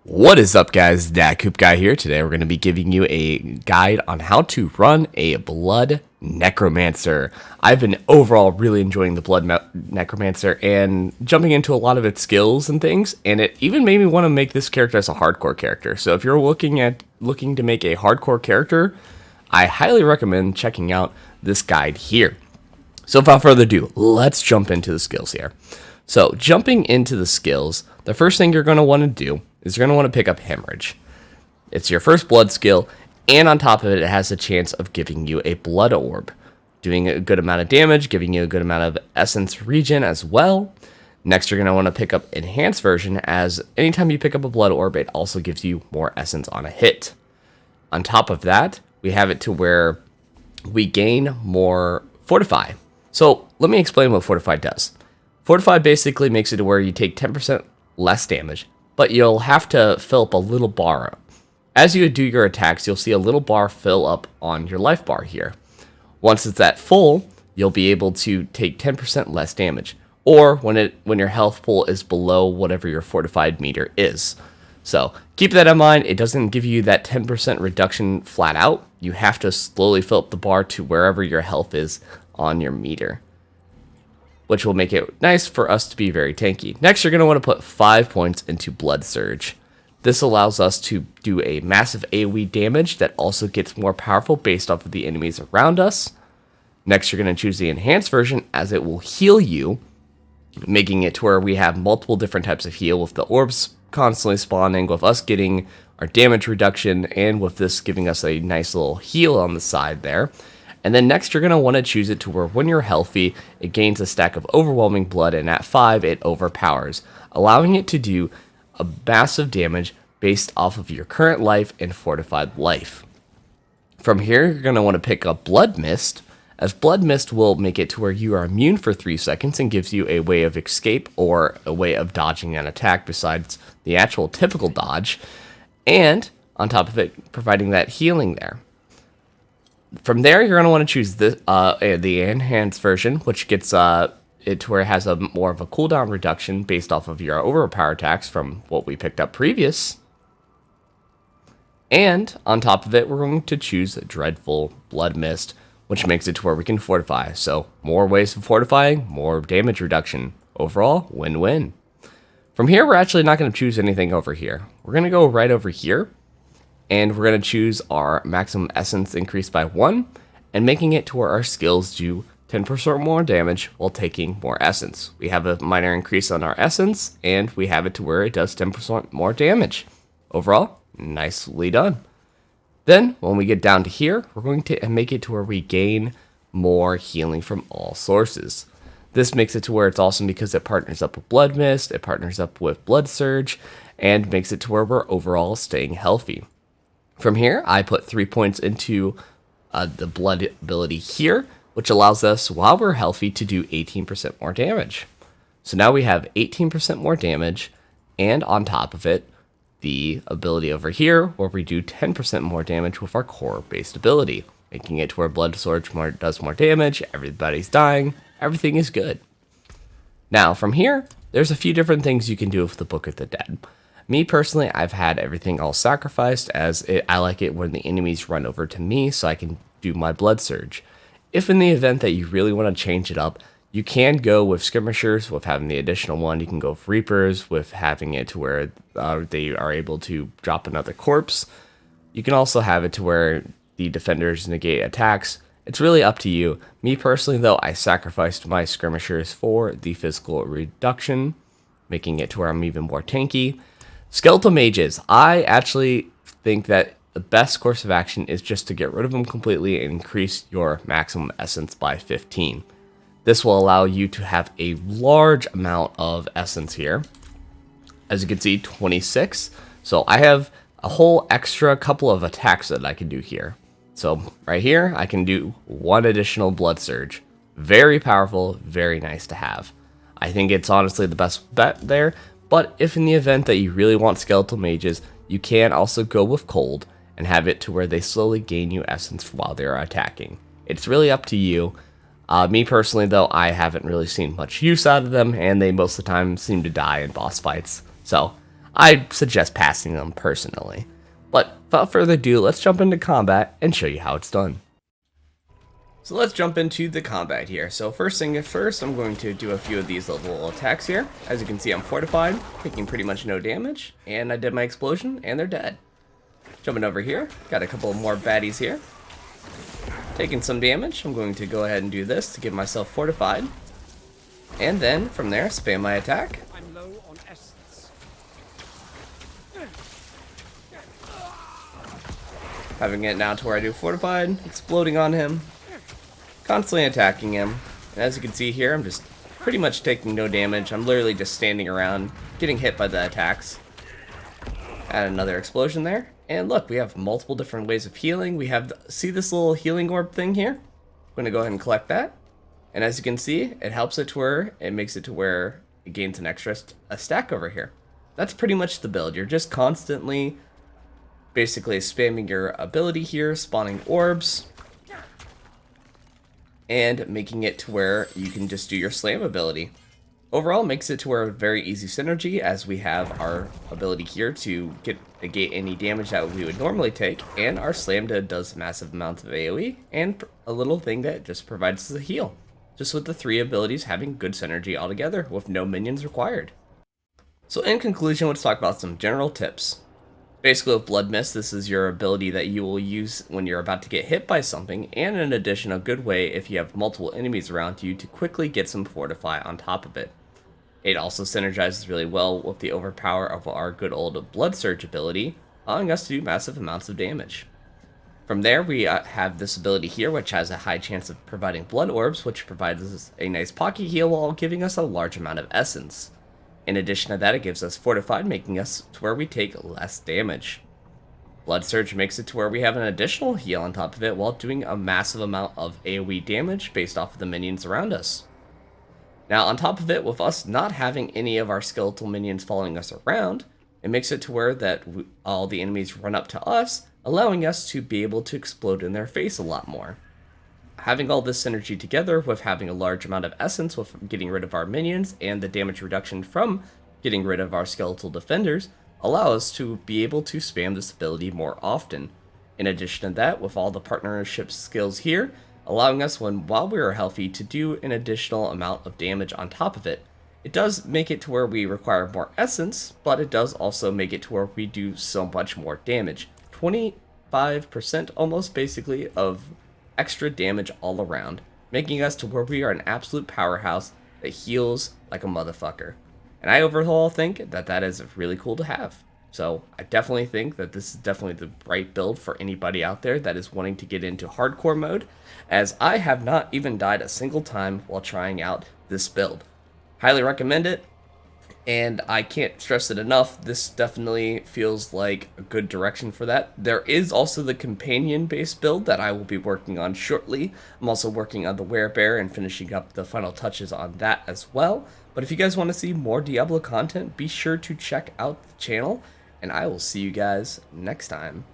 What is up, guys? Datcoopguy here. Today we're going to be giving you a guide on how to run a Blood Necromancer. I've been overall really enjoying the Blood Necromancer and jumping into a lot of its skills and things, and it even made me want to make this character as a hardcore character. So if you're looking to make a hardcore character, I highly recommend checking out this guide here. So without further ado, let's jump into the skills here. So jumping into the skills, the first thing you're going to want to do is you're going to want to pick up Hemorrhage. It's your first blood skill, and on top of it, it has a chance of giving you a blood orb, doing a good amount of damage, giving you a good amount of essence regen as well. Next, you're going to want to pick up Enhanced Version, as anytime you pick up a blood orb, it also gives you more essence on a hit. On top of that, we have it to where we gain more Fortify. So let me explain what Fortify does. Fortify basically makes it to where you take 10% less damage, but you'll have to fill up a little bar. As you do your attacks, you'll see a little bar fill up on your life bar here. Once it's at full, you'll be able to take 10% less damage, or when your health pool is below whatever your fortified meter is. So keep that in mind. It doesn't give you that 10% reduction flat out. You have to slowly fill up the bar to wherever your health is on your meter, which will make it nice for us to be very tanky. Next, you're going to want to put 5 points into Blood Surge. This allows us to do a massive AoE damage that also gets more powerful based off of the enemies around us. Next, you're going to choose the Enhanced Version, as it will heal you, making it to where we have multiple different types of heal, with the orbs constantly spawning, with us getting our damage reduction, and with this giving us a nice little heal on the side there. And then next, you're going to want to choose it to where when you're healthy, it gains a stack of overwhelming blood, and at 5, it overpowers, allowing it to do a massive damage based off of your current life and fortified life. From here, you're going to want to pick up Blood Mist, as Blood Mist will make it to where you are immune for 3 seconds and gives you a way of escape or a way of dodging an attack besides the actual typical dodge, and on top of it, providing that healing there. From there, you're going to want to choose the Enhanced Version, which gets it to where it has a more of a cooldown reduction based off of your overpower attacks from what we picked up previous. And on top of it, we're going to choose Dreadful Blood Mist, which makes it to where we can fortify. So more ways of fortifying, more damage reduction. Overall, win-win. From here, we're actually not going to choose anything over here. We're going to go right over here, and we're going to choose our maximum essence increased by 1, and making it to where our skills do 10% more damage while taking more essence. We have a minor increase on our essence, and we have it to where it does 10% more damage. Overall, nicely done. Then, when we get down to here, we're going to make it to where we gain more healing from all sources. This makes it to where it's awesome because it partners up with Blood Mist, it partners up with Blood Surge, and makes it to where we're overall staying healthy. From here, I put 3 points into the blood ability here, which allows us, while we're healthy, to do 18% more damage. So now we have 18% more damage, and on top of it, the ability over here, where we do 10% more damage with our core-based ability, making it to where Blood Surge does more damage, everybody's dying, everything is good. Now, from here, there's a few different things you can do with the Book of the Dead. Me personally, I've had everything all sacrificed, as I like it when the enemies run over to me so I can do my Blood Surge. If in the event that you really want to change it up, you can go with Skirmishers with having the additional one. You can go with Reapers with having it to where they are able to drop another corpse. You can also have it to where the defenders negate attacks. It's really up to you. Me personally, though, I sacrificed my Skirmishers for the physical reduction, making it to where I'm even more tanky. Skeletal Mages, I actually think that the best course of action is just to get rid of them completely and increase your maximum essence by 15. This will allow you to have a large amount of essence here. As you can see, 26. So I have a whole extra couple of attacks that I can do here. So right here, I can do 1 additional Blood Surge. Very powerful, very nice to have. I think it's honestly the best bet there. But if in the event that you really want Skeletal Mages, you can also go with Cold and have it to where they slowly gain you essence while they're attacking. It's really up to you. Me personally, though, I haven't really seen much use out of them, and they most of the time seem to die in boss fights. So I suggest passing them personally. But without further ado, let's jump into combat and show you how it's done. So let's jump into the combat here. So first thing first, I'm going to do a few of these little attacks here. As you can see, I'm fortified, taking pretty much no damage, and I did my explosion, and they're dead. Jumping over here, got a couple more baddies here. Taking some damage, I'm going to go ahead and do this to get myself fortified. And then, from there, spam my attack. I'm low on essence. Having it now to where I do fortified, exploding on him, constantly attacking him. And as you can see here, I'm just pretty much taking no damage. I'm literally just standing around, getting hit by the attacks. Add another explosion there. And look, we have multiple different ways of healing. We have, see this little healing orb thing here? I'm going to go ahead and collect that. And as you can see, it helps it to where, it makes it to where it gains an extra stack over here. That's pretty much the build. You're just constantly, basically spamming your ability here, spawning orbs, and making it to where you can just do your slam ability. Overall, makes it to where very easy synergy, as we have our ability here to negate any damage that we would normally take, and our slam does massive amounts of AoE, and a little thing that just provides us a heal. Just with the three abilities having good synergy altogether, with no minions required. So in conclusion, let's talk about some general tips. Basically with Blood Mist, this is your ability that you will use when you're about to get hit by something, and in addition, a good way if you have multiple enemies around you to quickly get some fortify on top of it. It also synergizes really well with the overpower of our good old Blood Surge ability, allowing us to do massive amounts of damage. From there, we have this ability here, which has a high chance of providing blood orbs, which provides us a nice pocket heal while giving us a large amount of essence. In addition to that, it gives us fortified, making us to where we take less damage. Blood Surge makes it to where we have an additional heal on top of it while doing a massive amount of AoE damage based off of the minions around us. Now, on top of it, with us not having any of our skeletal minions following us around, it makes it to where that all the enemies run up to us, allowing us to be able to explode in their face a lot more. Having all this synergy together with having a large amount of essence with getting rid of our minions and the damage reduction from getting rid of our skeletal defenders allow us to be able to spam this ability more often. In addition to that, with all the partnership skills here, allowing us while we are healthy to do an additional amount of damage on top of it. It does make it to where we require more essence, but it does also make it to where we do so much more damage. 25% almost basically of extra damage all around, making us to where we are an absolute powerhouse that heals like a motherfucker. And I overall think that that is really cool to have. So I definitely think that this is definitely the right build for anybody out there that is wanting to get into hardcore mode, as I have not even died a single time while trying out this build. Highly recommend it, and I can't stress it enough, this definitely feels like a good direction for that. There is also the companion-based build that I will be working on shortly. I'm also working on the Werebear and finishing up the final touches on that as well. But if you guys want to see more Diablo content, be sure to check out the channel, and I will see you guys next time.